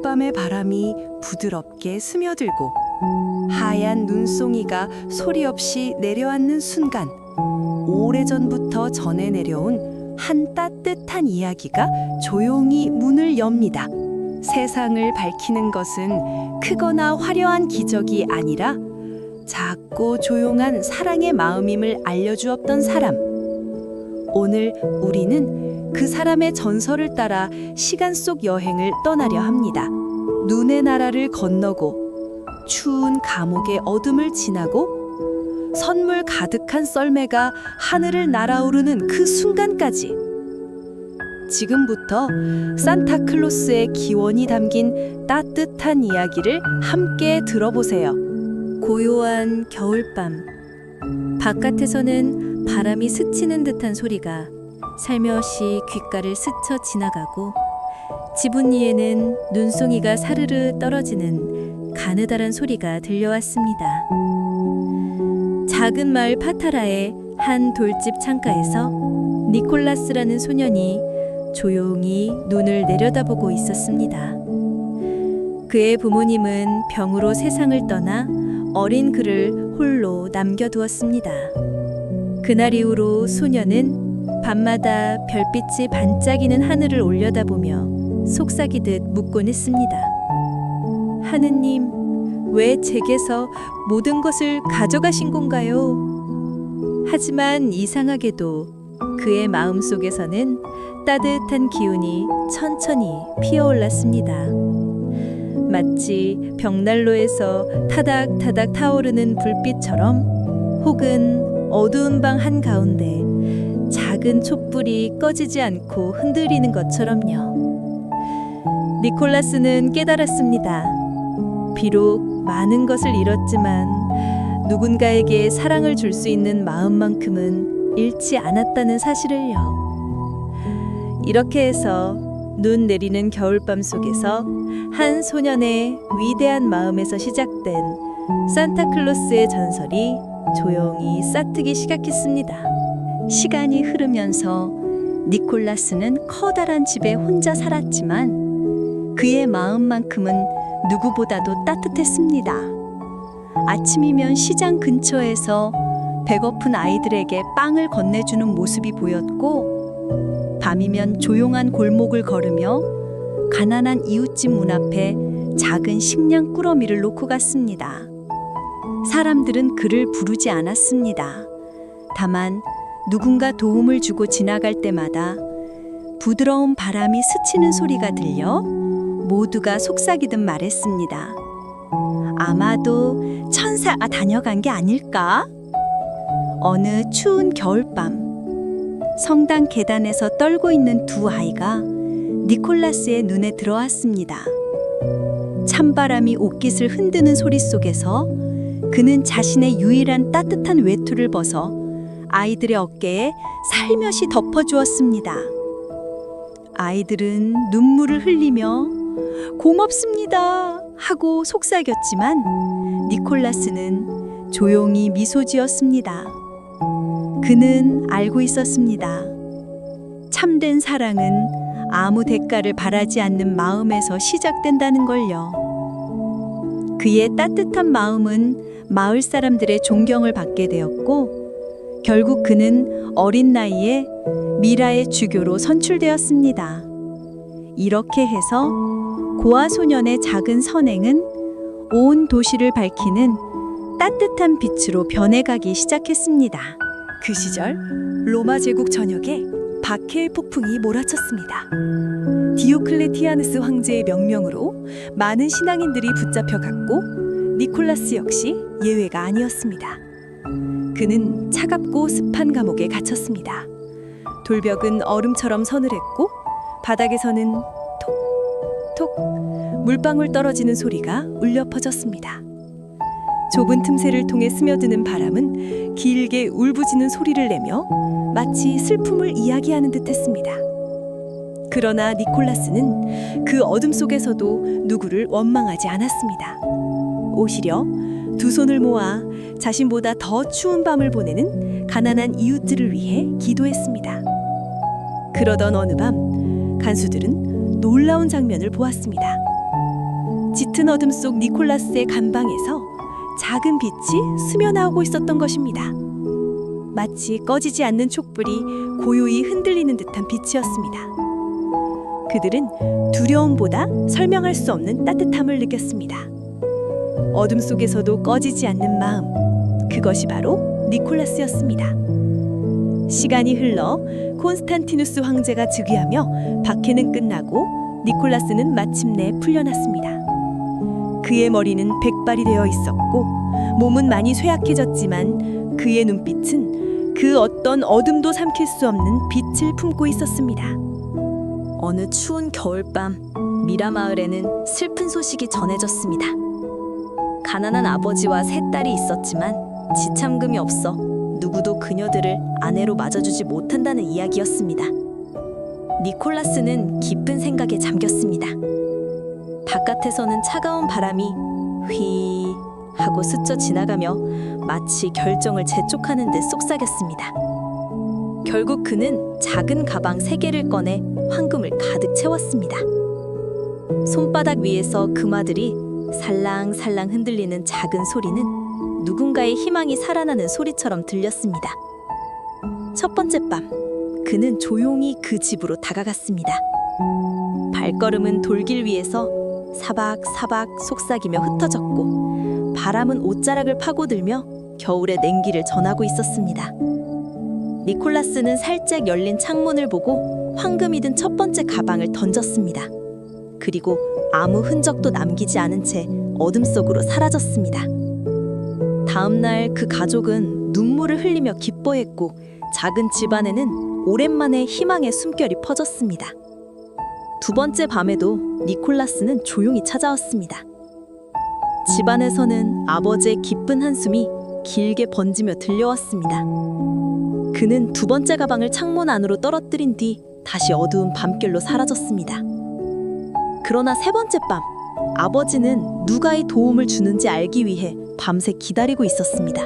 겨울밤의 바람이 부드럽게 스며들고 하얀 눈송이가 소리 없이 내려앉는 순간 오래전부터 전해 내려온 한 따뜻한 이야기가 조용히 문을 엽니다. 세상을 밝히는 것은 크거나 화려한 기적이 아니라 작고 조용한 사랑의 마음임을 알려주었던 사람. 오늘 우리는 그 사람의 전설을 따라 시간 속 여행을 떠나려 합니다. 눈의 나라를 건너고 추운 감옥의 어둠을 지나고 선물 가득한 썰매가 하늘을 날아오르는 그 순간까지. 지금부터 산타클로스의 기원이 담긴 따뜻한 이야기를 함께 들어보세요. 고요한 겨울밤, 바깥에서는 바람이 스치는 듯한 소리가 살며시 귓가를 스쳐 지나가고 지붕 위에는 눈송이가 사르르 떨어지는 가느다란 소리가 들려왔습니다. 작은 마을 파타라의 한 돌집 창가에서 니콜라스라는 소년이 조용히 눈을 내려다보고 있었습니다. 그의 부모님은 병으로 세상을 떠나 어린 그를 홀로 남겨두었습니다. 그날 이후로 소년은 밤마다 별빛이 반짝이는 하늘을 올려다보며 속삭이듯 묻곤 했습니다. 하느님, 왜 제게서 모든 것을 가져가신 건가요? 하지만 이상하게도 그의 마음속에서는 따뜻한 기운이 천천히 피어올랐습니다. 마치 벽난로에서 타닥타닥 타오르는 불빛처럼, 혹은 어두운 방 한가운데 작은 촛불이 꺼지지 않고 흔들리는 것처럼요. 니콜라스는 깨달았습니다. 비록 많은 것을 잃었지만 누군가에게 사랑을 줄 수 있는 마음만큼은 잃지 않았다는 사실을요. 이렇게 해서 눈 내리는 겨울밤 속에서 한 소년의 위대한 마음에서 시작된 산타클로스의 전설이 조용히 싹트기 시작했습니다. 시간이 흐르면서 니콜라스는 커다란 집에 혼자 살았지만 그의 마음만큼은 누구보다도 따뜻했습니다. 아침이면 시장 근처에서 배고픈 아이들에게 빵을 건네주는 모습이 보였고, 밤이면 조용한 골목을 걸으며 가난한 이웃집 문 앞에 작은 식량 꾸러미를 놓고 갔습니다. 사람들은 그를 부르지 않았습니다. 다만 누군가 도움을 주고 지나갈 때마다 부드러운 바람이 스치는 소리가 들려 모두가 속삭이듯 말했습니다. 아마도 천사가 다녀간 게 아닐까? 어느 추운 겨울밤, 성당 계단에서 떨고 있는 두 아이가 니콜라스의 눈에 들어왔습니다. 찬바람이 옷깃을 흔드는 소리 속에서 그는 자신의 유일한 따뜻한 외투를 벗어 아이들의 어깨에 살며시 덮어주었습니다. 아이들은 눈물을 흘리며 고맙습니다 하고 속삭였지만 니콜라스는 조용히 미소 지었습니다. 그는 알고 있었습니다. 참된 사랑은 아무 대가를 바라지 않는 마음에서 시작된다는 걸요. 그의 따뜻한 마음은 마을 사람들의 존경을 받게 되었고, 결국 그는 어린 나이에 미라의 주교로 선출되었습니다. 이렇게 해서 고아 소년의 작은 선행은 온 도시를 밝히는 따뜻한 빛으로 변해가기 시작했습니다. 그 시절 로마 제국 전역에 박해의 폭풍이 몰아쳤습니다. 디오클레티아누스 황제의 명령으로 많은 신앙인들이 붙잡혀갔고, 니콜라스 역시 예외가 아니었습니다. 그는 차갑고 습한 감옥에 갇혔습니다. 돌벽은 얼음처럼 서늘했고 바닥에서는 톡톡 물방울 떨어지는 소리가 울려 퍼졌습니다. 좁은 틈새를 통해 스며드는 바람은 길게 울부짖는 소리를 내며 마치 슬픔을 이야기하는 듯했습니다. 그러나 니콜라스는 그 어둠 속에서도 누구를 원망하지 않았습니다. 오히려 두 손을 모아 자신보다 더 추운 밤을 보내는 가난한 이웃들을 위해 기도했습니다. 그러던 어느 밤, 간수들은 놀라운 장면을 보았습니다. 짙은 어둠 속 니콜라스의 감방에서 작은 빛이 스며나오고 있었던 것입니다. 마치 꺼지지 않는 촛불이 고요히 흔들리는 듯한 빛이었습니다. 그들은 두려움보다 설명할 수 없는 따뜻함을 느꼈습니다. 어둠 속에서도 꺼지지 않는 마음, 그것이 바로 니콜라스였습니다. 시간이 흘러 콘스탄티누스 황제가 즉위하며 박해는 끝나고 니콜라스는 마침내 풀려났습니다. 그의 머리는 백발이 되어 있었고 몸은 많이 쇠약해졌지만 그의 눈빛은 그 어떤 어둠도 삼킬 수 없는 빛을 품고 있었습니다. 어느 추운 겨울밤 미라 마을에는 슬픈 소식이 전해졌습니다. 가난한 아버지와 세 딸이 있었지만 지참금이 없어 누구도 그녀들을 아내로 맞아주지 못한다는 이야기였습니다. 니콜라스는 깊은 생각에 잠겼습니다. 바깥에서는 차가운 바람이 휘 하고 스쳐 지나가며 마치 결정을 재촉하는 듯 속삭였습니다. 결국 그는 작은 가방 3개를 꺼내 황금을 가득 채웠습니다. 손바닥 위에서 금화들이 살랑살랑 흔들리는 작은 소리는 누군가의 희망이 살아나는 소리처럼 들렸습니다. 첫 번째 밤, 그는 조용히 그 집으로 다가갔습니다. 발걸음은 돌길 위에서 사박사박 속삭이며 흩어졌고 바람은 옷자락을 파고들며 겨울의 냉기를 전하고 있었습니다. 니콜라스는 살짝 열린 창문을 보고 황금이 든 첫 번째 가방을 던졌습니다. 그리고 아무 흔적도 남기지 않은 채 어둠 속으로 사라졌습니다. 다음 날 그 가족은 눈물을 흘리며 기뻐했고 작은 집안에는 오랜만에 희망의 숨결이 퍼졌습니다. 두 번째 밤에도 니콜라스는 조용히 찾아왔습니다. 집안에서는 아버지의 기쁜 한숨이 길게 번지며 들려왔습니다. 그는 두 번째 가방을 창문 안으로 떨어뜨린 뒤 다시 어두운 밤결로 사라졌습니다. 그러나 세 번째 밤, 아버지는 누가의 도움을 주는지 알기 위해 밤새 기다리고 있었습니다.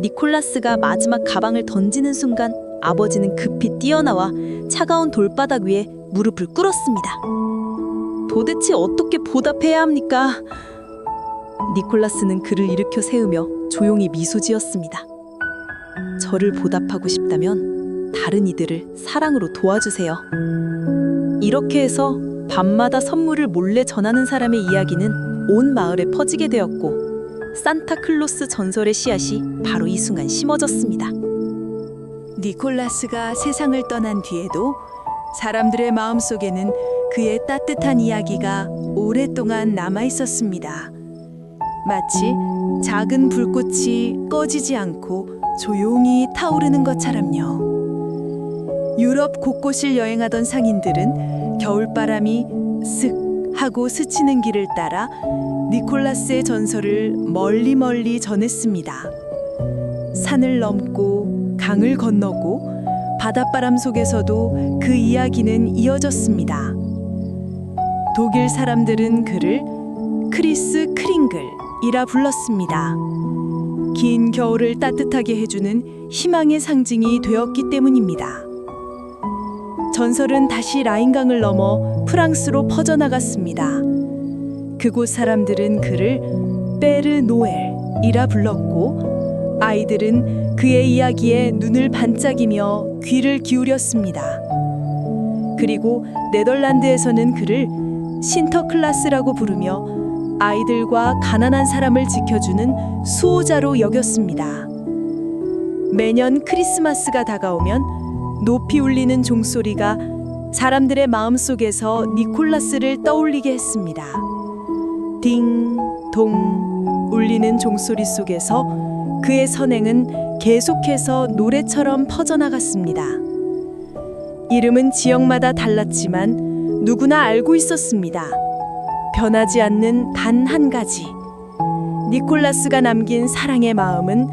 니콜라스가 마지막 가방을 던지는 순간 아버지는 급히 뛰어나와 차가운 돌바닥 위에 무릎을 꿇었습니다. 도대체 어떻게 보답해야 합니까? 니콜라스는 그를 일으켜 세우며 조용히 미소 지었습니다. 저를 보답하고 싶다면 다른 이들을 사랑으로 도와주세요. 이렇게 해서 밤마다 선물을 몰래 전하는 사람의 이야기는 온 마을에 퍼지게 되었고 산타클로스 전설의 씨앗이 바로 이 순간 심어졌습니다. 니콜라스가 세상을 떠난 뒤에도 사람들의 마음속에는 그의 따뜻한 이야기가 오랫동안 남아 있었습니다. 마치 작은 불꽃이 꺼지지 않고 조용히 타오르는 것처럼요. 유럽 곳곳을 여행하던 상인들은 겨울바람이 쓱 하고 스치는 길을 따라 니콜라스의 전설을 멀리 전했습니다. 산을 넘고 강을 건너고 바닷바람 속에서도 그 이야기는 이어졌습니다. 독일 사람들은 그를 크리스 크링글이라 불렀습니다. 긴 겨울을 따뜻하게 해주는 희망의 상징이 되었기 때문입니다. 전설은 다시 라인강을 넘어 프랑스로 퍼져나갔습니다. 그곳 사람들은 그를 베르 노엘이라 불렀고 아이들은 그의 이야기에 눈을 반짝이며 귀를 기울였습니다. 그리고 네덜란드에서는 그를 신터클라스라고 부르며 아이들과 가난한 사람을 지켜주는 수호자로 여겼습니다. 매년 크리스마스가 다가오면 높이 울리는 종소리가 사람들의 마음속에서 니콜라스를 떠올리게 했습니다. 딩동 울리는 종소리 속에서 그의 선행은 계속해서 노래처럼 퍼져나갔습니다. 이름은 지역마다 달랐지만 누구나 알고 있었습니다. 변하지 않는 단 한 가지. 니콜라스가 남긴 사랑의 마음은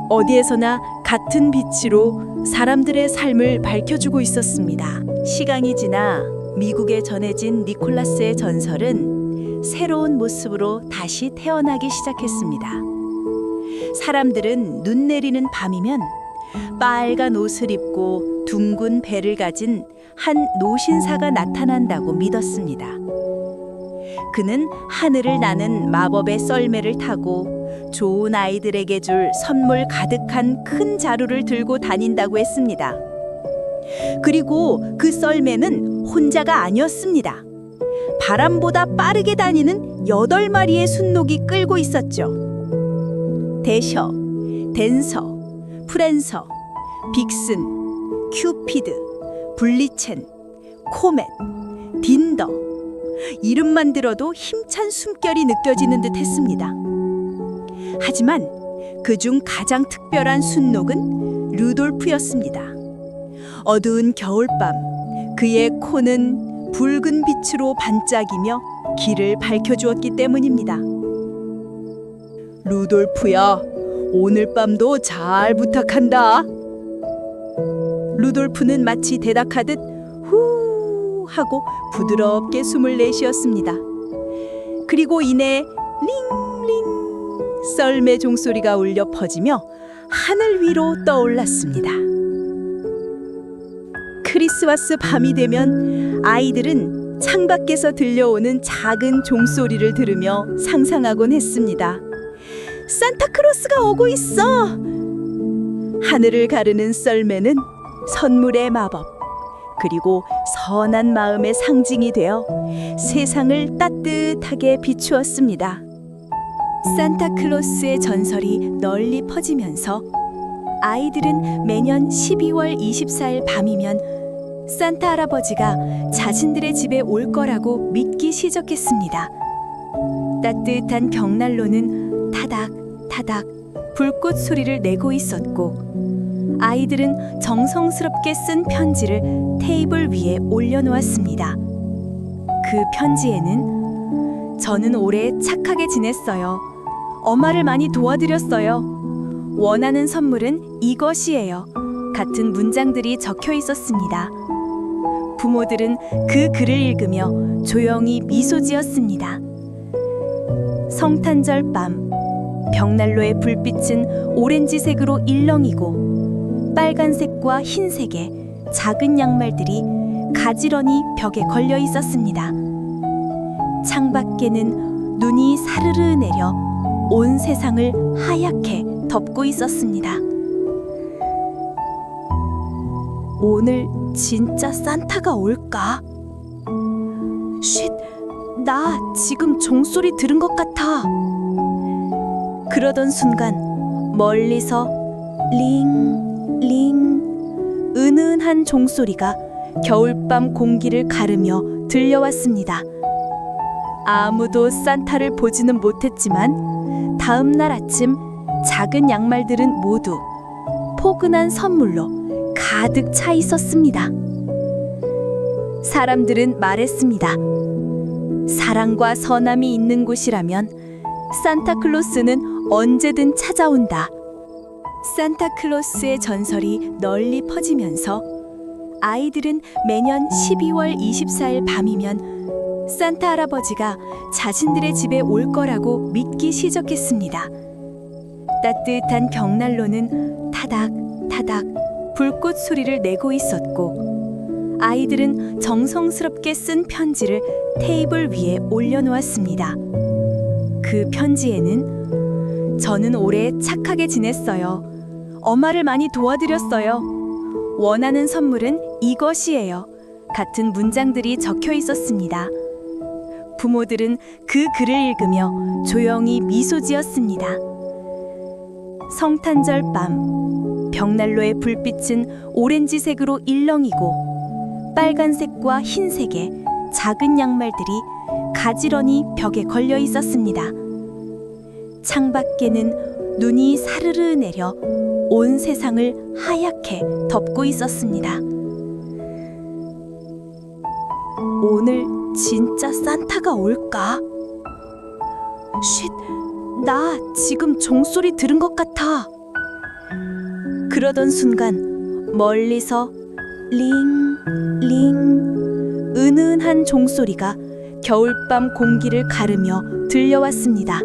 어디에서나 같은 빛으로 사람들의 삶을 밝혀주고 있었습니다. 시간이 지나 미국에 전해진 니콜라스의 전설은 새로운 모습으로 다시 태어나기 시작했습니다. 사람들은 눈 내리는 밤이면 빨간 옷을 입고 둥근 배를 가진 한 노신사가 나타난다고 믿었습니다. 그는 하늘을 나는 마법의 썰매를 타고 좋은 아이들에게 줄 선물 가득한 큰 자루를 들고 다닌다고 했습니다. 그리고 그 썰매는 혼자가 아니었습니다. 바람보다 빠르게 다니는 8마리의 순록이 끌고 있었죠. 대셔, 댄서, 프랜서, 빅슨, 큐피드, 블리첸, 코멧, 딘더. 이름만 들어도 힘찬 숨결이 느껴지는 듯 했습니다. 하지만 그중 가장 특별한 순록은 루돌프였습니다. 어두운 겨울밤, 그의 코는 붉은 빛으로 반짝이며 길을 밝혀주었기 때문입니다. 루돌프야, 오늘 밤도 잘 부탁한다. 루돌프는 마치 대답하듯 후 하고 부드럽게 숨을 내쉬었습니다. 그리고 이내 링링 썰매 종소리가 울려 퍼지며 하늘 위로 떠올랐습니다. 크리스마스 밤이 되면 아이들은 창밖에서 들려오는 작은 종소리를 들으며 상상하곤 했습니다. 산타클로스가 오고 있어! 하늘을 가르는 썰매는 선물의 마법, 그리고 선한 마음의 상징이 되어 세상을 따뜻하게 비추었습니다. 산타클로스의 전설이 널리 퍼지면서 아이들은 매년 12월 24일 밤이면 산타 할아버지가 자신들의 집에 올 거라고 믿기 시작했습니다. 따뜻한 벽난로는 타닥타닥 불꽃 소리를 내고 있었고, 아이들은 정성스럽게 쓴 편지를 테이블 위에 올려놓았습니다. 그 편지에는 "저는 올해 착하게 지냈어요. 엄마를 많이 도와드렸어요. 원하는 선물은 이것이에요." 같은 문장들이 적혀 있었습니다. 부모들은 그 글을 읽으며 조용히 미소 지었습니다. 성탄절 밤, 벽난로의 불빛은 오렌지색으로 일렁이고 빨간색과 흰색의 작은 양말들이 가지런히 벽에 걸려 있었습니다. 창밖에는 눈이 사르르 내려 온 세상을 하얗게 덮고 있었습니다. 오늘 진짜 산타가 올까? 쉿! 나 지금 종소리 들은 것 같아. 그러던 순간 멀리서 링 은은한 종소리가 겨울밤 공기를 가르며 들려왔습니다. 아무도 산타를 보지는 못했지만 다음 날 아침 작은 양말들은 모두 포근한 선물로 가득 차 있었습니다. 사람들은 말했습니다. 사랑과 선함이 있는 곳이라면 산타클로스는 언제든 찾아온다. 산타클로스의 전설이 널리 퍼지면서 아이들은 매년 12월 24일 밤이면 산타 할아버지가 자신들의 집에 올 거라고 믿기 시작했습니다. 따뜻한 벽난로는 타닥타닥 불꽃 소리를 내고 있었고, 아이들은 정성스럽게 쓴 편지를 테이블 위에 올려놓았습니다. 그 편지에는 "저는 올해 착하게 지냈어요. 엄마를 많이 도와드렸어요. 원하는 선물은 이것이에요." 같은 문장들이 적혀 있었습니다. 부모들은 그 글을 읽으며 조용히 미소 지었습니다. 성탄절 밤, 벽난로의 불빛은 오렌지색으로 일렁이고 빨간색과 흰색의 작은 양말들이 가지런히 벽에 걸려 있었습니다. 창밖에는 눈이 사르르 내려 온 세상을 하얗게 덮고 있었습니다. 오늘 진짜 산타가 올까? 쉿! 나 지금 종소리 들은 것 같아. 그러던 순간 멀리서 링 은은한 종소리가 겨울밤 공기를 가르며 들려왔습니다.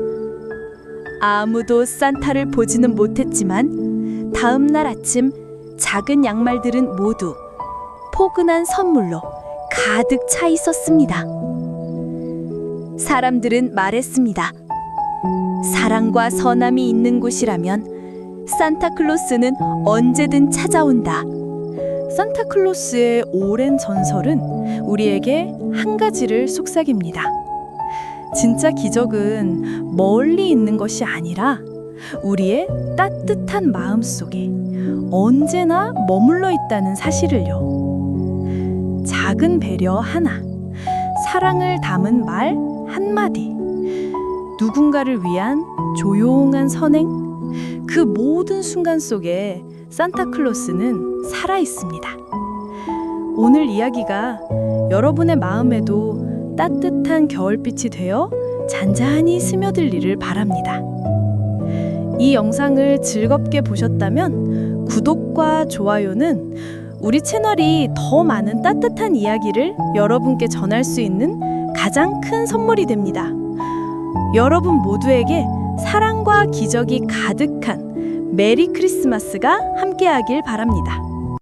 아무도 산타를 보지는 못했지만 다음 날 아침 작은 양말들은 모두 포근한 선물로 가득 차 있었습니다. 사람들은 말했습니다. 사랑과 선함이 있는 곳이라면 산타클로스는 언제든 찾아온다. 산타클로스의 오랜 전설은 우리에게 한 가지를 속삭입니다. 진짜 기적은 멀리 있는 것이 아니라 우리의 따뜻한 마음 속에 언제나 머물러 있다는 사실을요. 작은 배려 하나, 사랑을 담은 말 한마디, 누군가를 위한 조용한 선행, 그 모든 순간 속에 산타클로스는 살아 있습니다. 오늘 이야기가 여러분의 마음에도 따뜻한 겨울빛이 되어 잔잔히 스며들리를 바랍니다. 이 영상을 즐겁게 보셨다면 구독과 좋아요는 우리 채널이 더 많은 따뜻한 이야기를 여러분께 전할 수 있는 가장 큰 선물이 됩니다. 여러분 모두에게 사랑과 기적이 가득한 메리 크리스마스가 함께하길 바랍니다.